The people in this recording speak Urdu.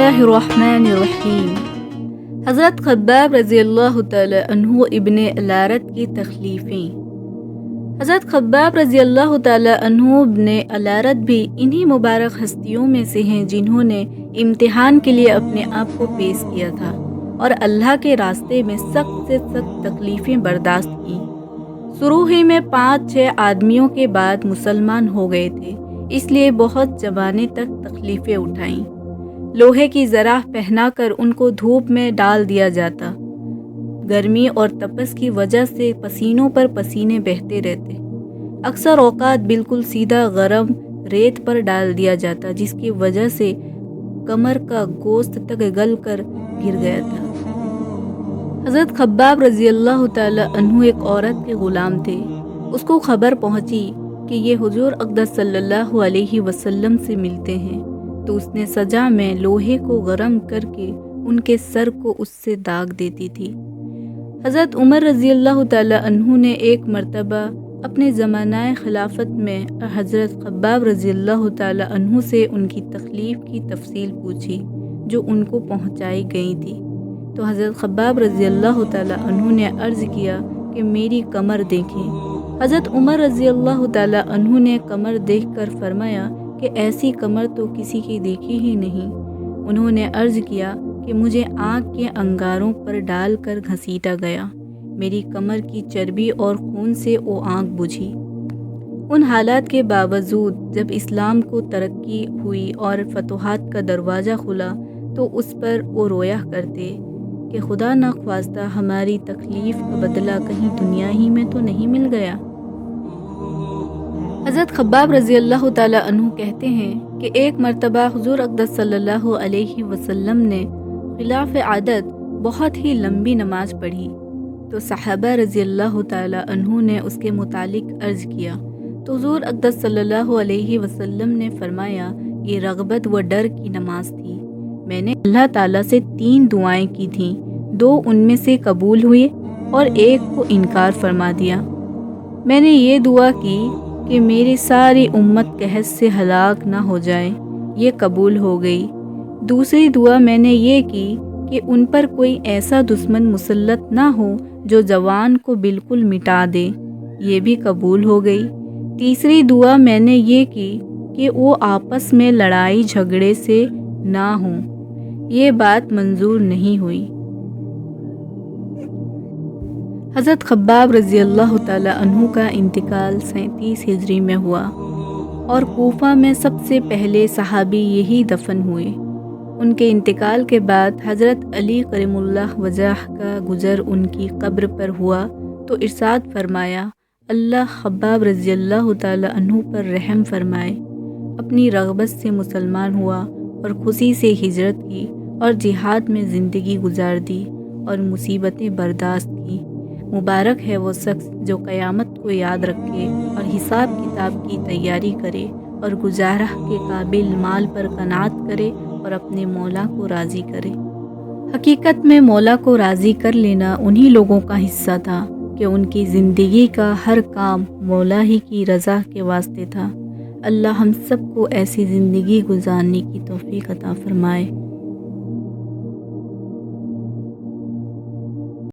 اللہ الرحمن الرحیم۔ حضرت خباب رضی اللہ تعالی عنہ ابن الارت کی تخلیفیں۔ حضرت خباب رضی اللہ تعالی عنہ ابن الارت بھی انہی مبارک ہستیوں میں سے ہیں جنہوں نے امتحان کے لیے اپنے آپ کو پیش کیا تھا اور اللہ کے راستے میں سخت سے سخت تکلیفیں برداشت کیں۔ شروع ہی میں 5-6 آدمیوں کے بعد مسلمان ہو گئے تھے، اس لیے بہت زمانے تک تکلیفیں اٹھائیں۔ لوہے کی زرہ پہنا کر ان کو دھوپ میں ڈال دیا جاتا، گرمی اور تپش کی وجہ سے پسینوں پر پسینے بہتے رہتے۔ اکثر اوقات بالکل سیدھا گرم ریت پر ڈال دیا جاتا، جس کی وجہ سے کمر کا گوشت تک گل کر گر گیا تھا۔ حضرت خباب رضی اللہ تعالی عنہ ایک عورت کے غلام تھے۔ اس کو خبر پہنچی کہ یہ حضور اقدس صلی اللہ علیہ وسلم سے ملتے ہیں، تو اس نے سجا میں لوہے کو گرم کر کے ان کے سر کو اس سے داغ دیتی تھی۔ حضرت عمر رضی اللہ تعالی عنہ نے ایک مرتبہ اپنے زمانہ خلافت میں حضرت خباب رضی اللہ تعالی عنہ سے ان کی تکلیف کی تفصیل پوچھی جو ان کو پہنچائی گئی تھی، تو حضرت خباب رضی اللہ تعالی عنہ نے عرض کیا کہ میری کمر دیکھیں۔ حضرت عمر رضی اللہ تعالی عنہ نے کمر دیکھ کر فرمایا کہ ایسی کمر تو کسی کی دیکھی ہی نہیں۔ انہوں نے عرض کیا کہ مجھے آگ کے انگاروں پر ڈال کر گھسیٹا گیا، میری کمر کی چربی اور خون سے وہ آگ بجھی۔ ان حالات کے باوجود جب اسلام کو ترقی ہوئی اور فتوحات کا دروازہ کھلا تو اس پر وہ رویا کرتے کہ خدا نخواستہ ہماری تکلیف کا بدلہ کہیں دنیا ہی میں تو نہیں مل گیا۔ حضرت خباب رضی اللہ تعالی عنہ کہتے ہیں کہ ایک مرتبہ حضور اقدس صلی اللہ علیہ وسلم نے خلاف عادت بہت ہی لمبی نماز پڑھی، تو صحابہ رضی اللہ تعالی عنہ نے اس کے متعلق عرض کیا، تو حضور اقدس صلی اللہ علیہ وسلم نے فرمایا یہ رغبت و ڈر کی نماز تھی۔ میں نے اللہ تعالیٰ سے 3 دعائیں کی تھیں، 2 ان میں سے قبول ہوئے اور ایک کو انکار فرما دیا۔ میں نے یہ دعا کی کہ میری ساری امت قحط سے ہلاک نہ ہو جائے، یہ قبول ہو گئی۔ دوسری دعا میں نے یہ کی کہ ان پر کوئی ایسا دشمن مسلط نہ ہو جو جوان کو بالکل مٹا دے، یہ بھی قبول ہو گئی۔ تیسری دعا میں نے یہ کی کہ وہ آپس میں لڑائی جھگڑے سے نہ ہوں، یہ بات منظور نہیں ہوئی۔ حضرت خباب رضی اللہ تعالی عنہ کا انتقال 37 ہجری میں ہوا اور کوفہ میں سب سے پہلے صحابی یہی دفن ہوئے۔ ان کے انتقال کے بعد حضرت علی کرم اللہ وجہہ کا گزر ان کی قبر پر ہوا تو ارشاد فرمایا، اللہ خباب رضی اللہ تعالی عنہ پر رحم فرمائے۔ اپنی رغبت سے مسلمان ہوا اور خوشی سے ہجرت کی اور جہاد میں زندگی گزار دی اور مصیبتیں برداشت کی۔ مبارک ہے وہ شخص جو قیامت کو یاد رکھے اور حساب کتاب کی تیاری کرے اور گزارہ کے قابل مال پر قناعت کرے اور اپنے مولا کو راضی کرے۔ حقیقت میں مولا کو راضی کر لینا انہی لوگوں کا حصہ تھا کہ ان کی زندگی کا ہر کام مولا ہی کی رضا کے واسطے تھا۔ اللہ ہم سب کو ایسی زندگی گزارنے کی توفیق عطا فرمائے۔